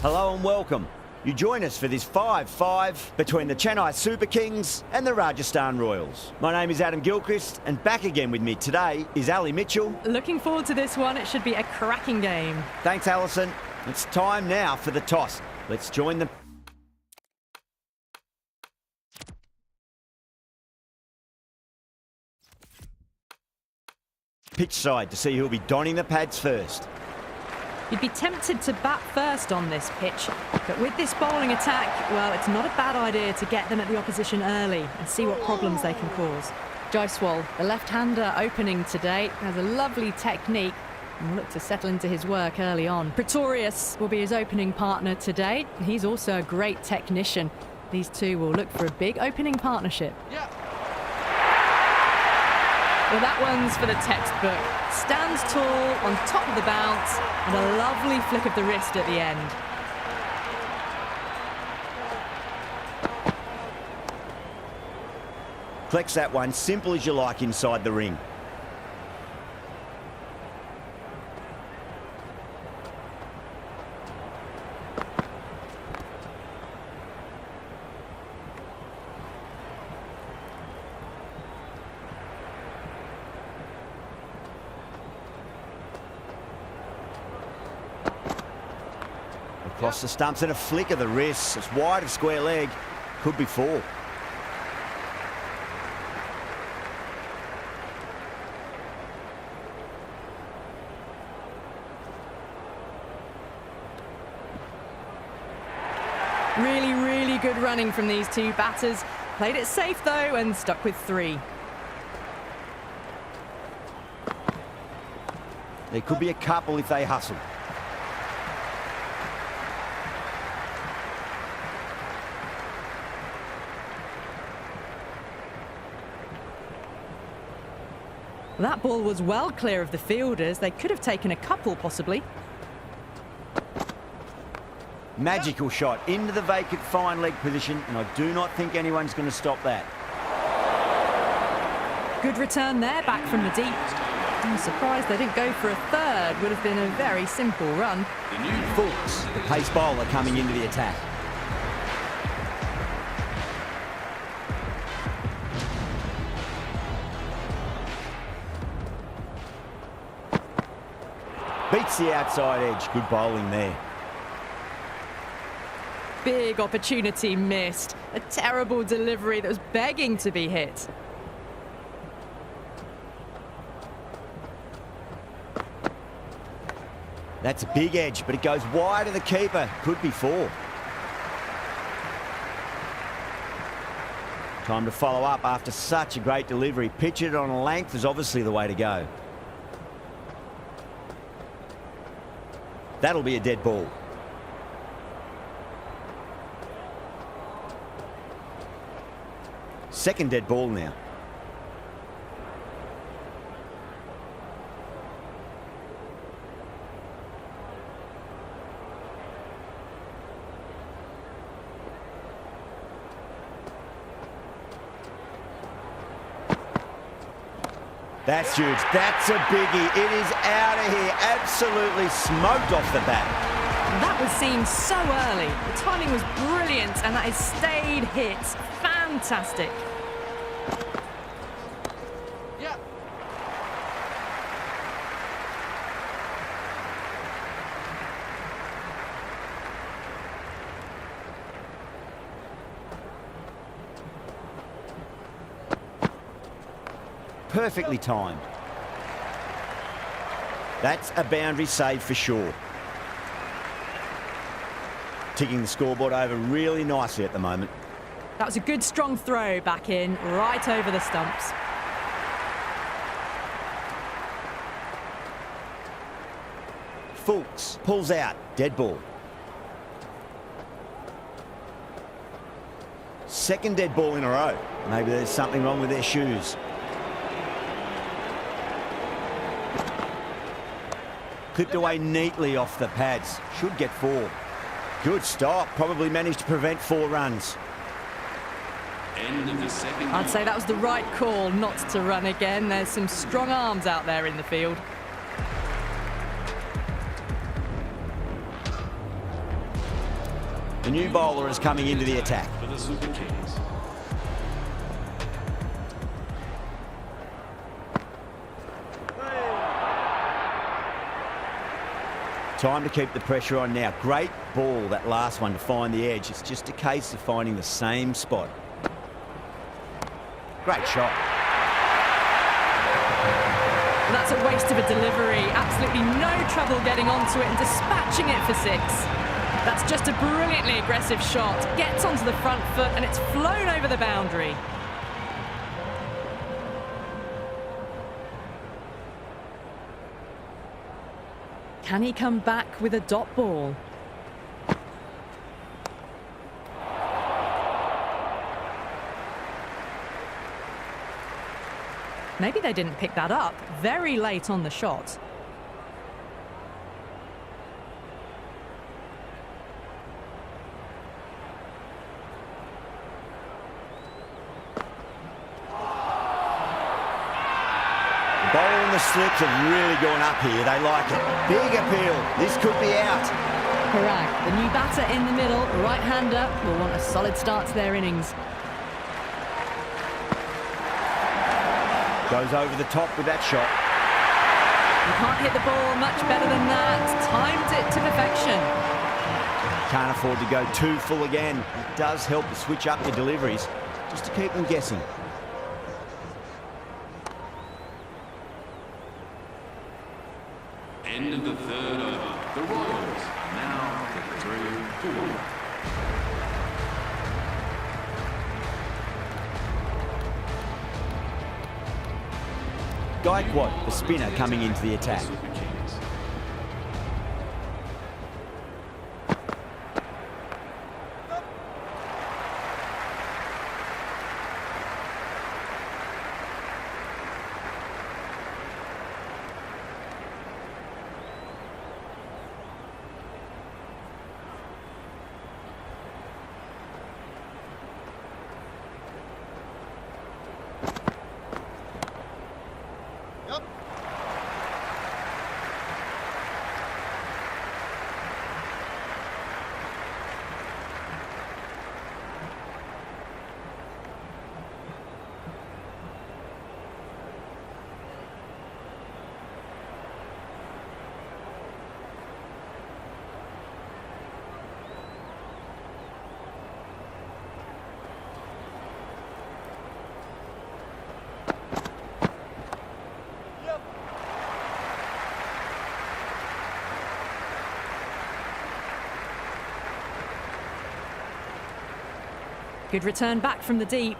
Hello and welcome. You join us for this 5-5 between the Chennai Super Kings and the Rajasthan Royals. My name is Adam Gilchrist, and back again with me today is Ali Mitchell. Looking forward to this one. It should be a cracking game. Thanks, Alison. It's time now for the toss. Let's join them. Pitch side to see who'll be donning the pads first. You'd be tempted to bat first on this pitch, but with this bowling attack, well, it's not a bad idea to get them at the opposition early and see what problems they can cause. Jaiswal, the left-hander opening today, has a lovely technique and will look to settle into his work early on. Pretorius will be his opening partner today. He's also a great technician. These two will look for a big opening partnership. Yeah. Well, that one's for the textbook. Stands tall on top of the bounce and a lovely flick of the wrist at the end. Collects that one, simple as you like inside the ring. Across the stumps and a flick of the wrist. It's wide of square leg. Could be 4. Really good running from these two batters. Played it safe though and stuck with 3. There could be a couple if they hustle. That ball was well clear of the fielders. They could have taken a couple, possibly. Magical shot into the vacant fine leg position, and I do not think anyone's going to stop that. Good return there, back from the deep. I'm surprised they didn't go for a third. Would have been a very simple run. Fultz, the pace bowler, coming into the attack. Beats the outside edge. Good bowling there. Big opportunity missed. A terrible delivery that was begging to be hit. That's a big edge, but it goes wide of the keeper. Could be 4. Time to follow up after such a great delivery. Pitch it on a length is obviously the way to go. That'll be a dead ball. Second dead ball now. That's huge. That's a biggie. It is out of here. Absolutely smoked off the bat. That was seen so early. The timing was brilliant, and that has stayed hit. Fantastic. Yeah. Perfectly timed. That's a boundary save for sure. Ticking the scoreboard over really nicely at the moment. That was a good strong throw back in, right over the stumps. Fultz pulls out. Dead ball. Second dead ball in a row. Maybe there's something wrong with their shoes. Clipped away neatly off the pads. Should get 4. Good stop. Probably managed to prevent 4 runs. End of the second. I'd say that was the right call not to run again. There's some strong arms out there in the field. The new bowler is coming into the attack. For the Super Kings. Time to keep the pressure on now. Great ball, that last one, to find the edge. It's just a case of finding the same spot. Great shot. Well, that's a waste of a delivery. Absolutely no trouble getting onto it and dispatching it for 6. That's just a brilliantly aggressive shot. Gets onto the front foot and it's flown over the boundary. Can he come back with a dot ball? Maybe they didn't pick that up very late on the shot. The bowl and the slips have really gone up here. They like it. Big appeal. This could be out. Parag, the new batter in the middle, right-hander, will want a solid start to their innings. Goes over the top with that shot. You can't hit the ball much better than that. Timed it to perfection. Can't afford to go too full again. It does help to switch up your deliveries, just to keep them guessing. End of the third over. The Royals are now 3-1. Gaikwad, the spinner, coming into the attack. Super Kings. Good return back from the deep.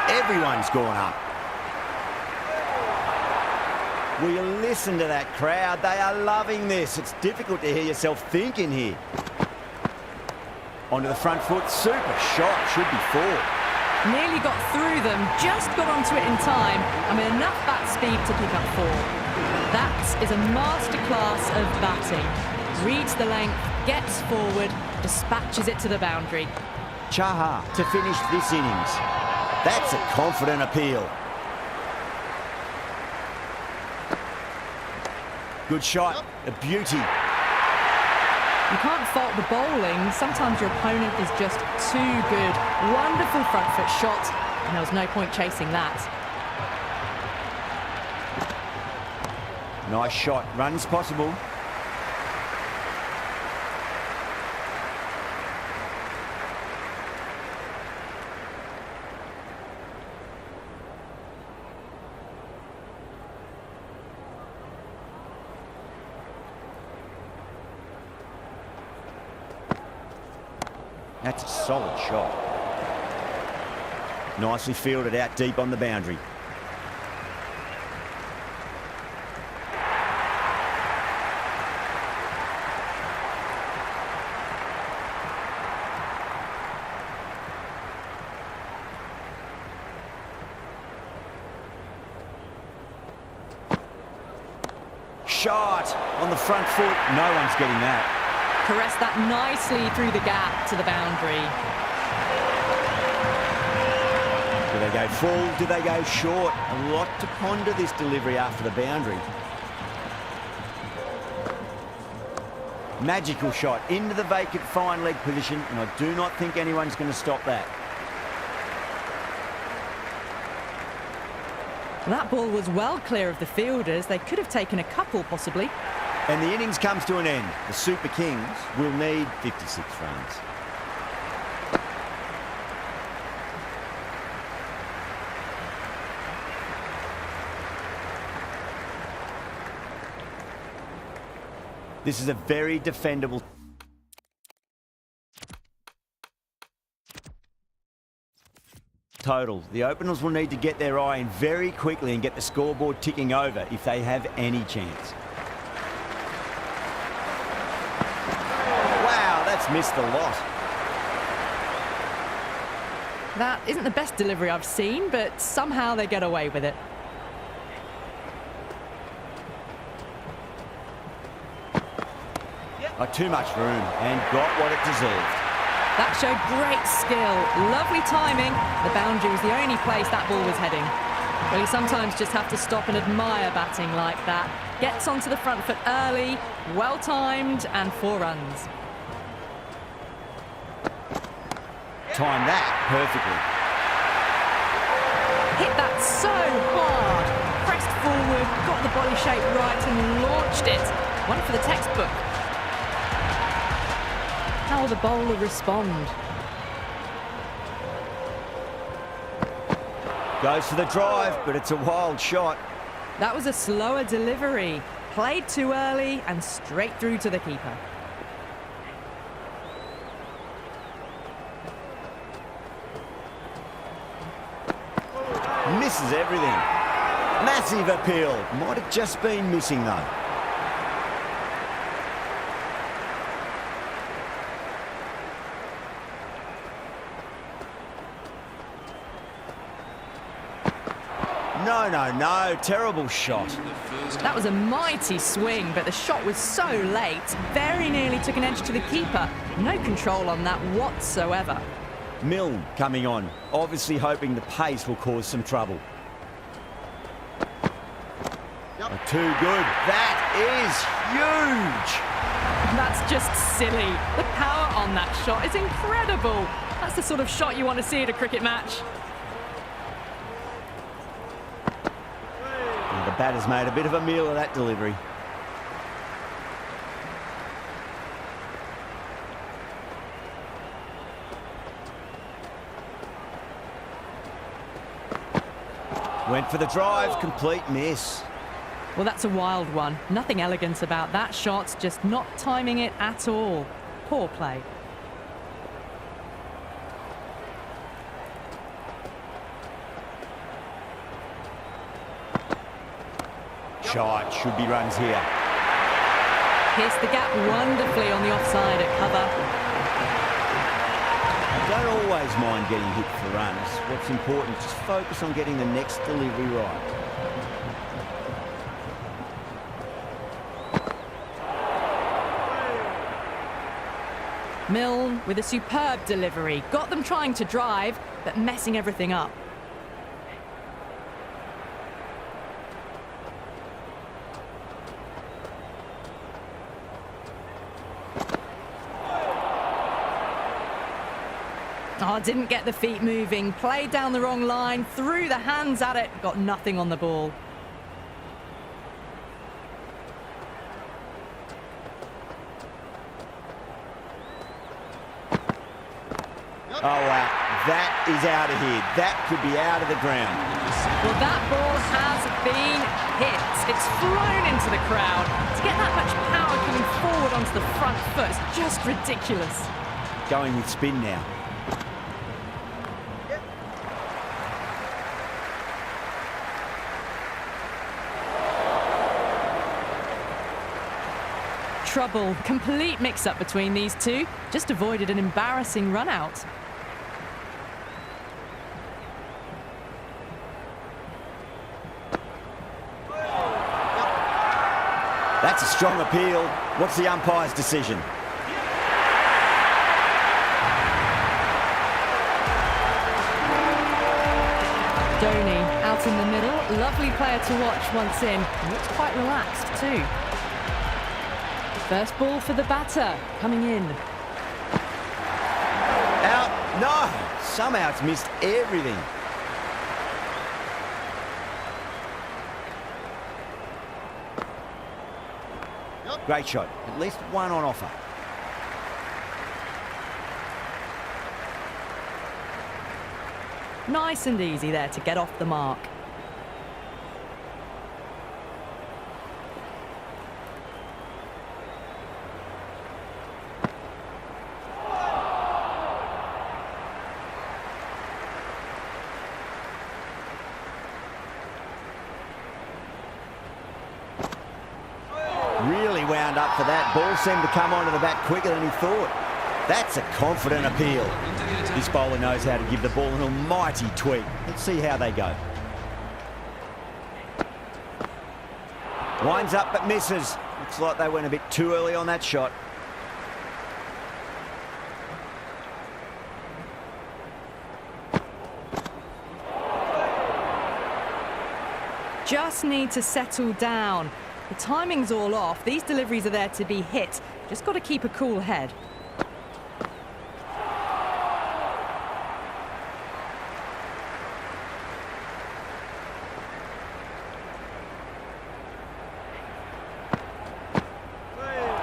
Everyone's gone up. Will you listen to that crowd? They are loving this. It's difficult to hear yourself thinking here. Onto the front foot. Super shot. Should be 4. Nearly got through them, just got onto it in time, and with enough bat speed to pick up 4. That is a masterclass of batting. Reads the length, gets forward, dispatches it to the boundary. Chahar to finish this innings. That's a confident appeal. Good shot, a beauty. You can't fault the bowling. Sometimes your opponent is just too good. Wonderful front foot shot, and there was no point chasing that. Nice shot, runs possible. That's a solid shot. Nicely fielded out deep on the boundary. shot on the front foot. No one's getting that. Caressed that nicely through the gap to the boundary. Do they go full? Do they go short? A lot to ponder this delivery after the boundary. Magical shot into the vacant fine leg position, and I do not think anyone's going to stop that. That ball was well clear of the fielders. They could have taken a couple, possibly. And the innings comes to an end. The Super Kings will need 56 runs. This is a very defendable total. The openers will need to get their eye in very quickly and get the scoreboard ticking over if they have any chance. Wow, that's missed a lot. That isn't the best delivery I've seen, but somehow they get away with it. Too much room and got what it deserved. That showed great skill, lovely timing. The boundary was the only place that ball was heading. Well, you sometimes just have to stop and admire batting like that. Gets onto the front foot early, well timed, and 4 runs. Timed that perfectly. Hit that so hard. Pressed forward, got the body shape right and launched it. One for the textbook. How will the bowler respond? Goes for the drive, but it's a wild shot. That was a slower delivery. Played too early and straight through to the keeper. Misses everything. Massive appeal. Might have just been missing though. No. Terrible shot. That was a mighty swing, but the shot was so late. Very nearly took an edge to the keeper. No control on that whatsoever. Milne coming on, obviously hoping the pace will cause some trouble. Too good. That is huge. That's just silly. The power on that shot is incredible. That's the sort of shot you want to see at a cricket match. And the batter's made a bit of a meal of that delivery. Went for the drive, complete miss. Well, that's a wild one. Nothing elegant about that shot, just not timing it at all. Poor play. Shot, should be runs here. Pierced the gap wonderfully on the offside at cover. Don't always mind getting hit for runs. What's important is just focus on getting the next delivery right. Milne with a superb delivery. Got them trying to drive, but messing everything up. Oh, didn't get the feet moving. Played down the wrong line, threw the hands at it, got nothing on the ball. Oh, wow. That is out of here. That could be out of the ground. Well, that ball has been hit. It's flown into the crowd. To get that much power coming forward onto the front foot is just ridiculous. Going with spin now. Trouble. Complete mix-up between these two. Just avoided an embarrassing run-out. That's a strong appeal. What's the umpire's decision? Dhoni out in the middle. Lovely player to watch once in. Looks quite relaxed too. First ball for the batter, coming in. Out. No! Somehow it's missed everything. Great shot. At least one on offer. Nice and easy there to get off the mark. Really wound up for that. Ball seemed to come onto the bat quicker than he thought. That's a confident appeal. This bowler knows how to give the ball an almighty tweak. Let's see how they go. Winds up but misses. Looks like they went a bit too early on that shot. Just need to settle down. The timing's all off. These deliveries are there to be hit. Just got to keep a cool head.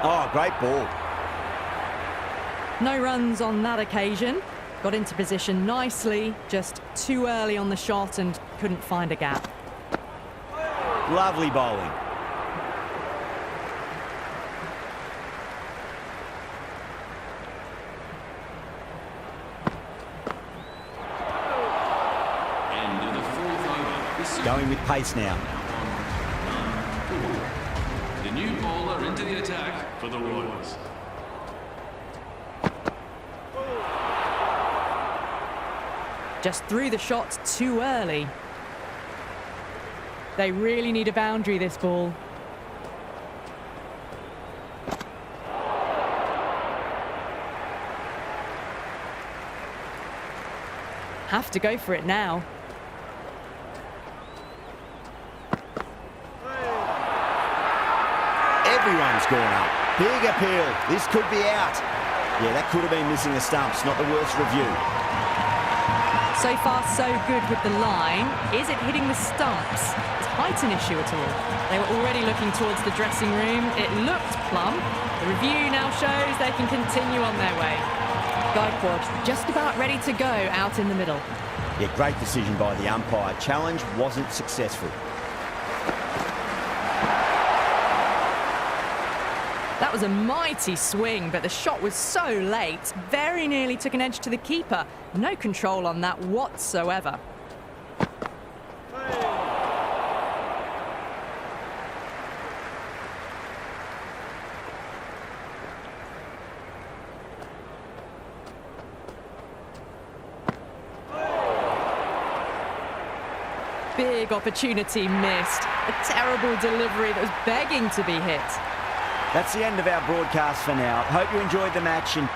Oh, great ball. No runs on that occasion. Got into position nicely, just too early on the shot and couldn't find a gap. Lovely bowling. End of the fourth over. This is Going with pace now. the new bowler into the attack for the Royals. Just threw the shot too early. They really need a boundary, this ball. Have to go for it now. Everyone's gone up. Big appeal. This could be out. Yeah, that could have been missing the stumps. Not the worst review. So far, so good with the line. Is it hitting the stumps? Is height an issue at all? They were already looking towards the dressing room. It looked plumb. The review now shows they can continue on their way. Gaikwad just about ready to go out in the middle. Yeah, great decision by the umpire. Challenge wasn't successful. That was a mighty swing, but the shot was so late. Very nearly took an edge to the keeper. No control on that whatsoever. Big opportunity missed. A terrible delivery that was begging to be hit. That's the end of our broadcast for now. Hope you enjoyed the match and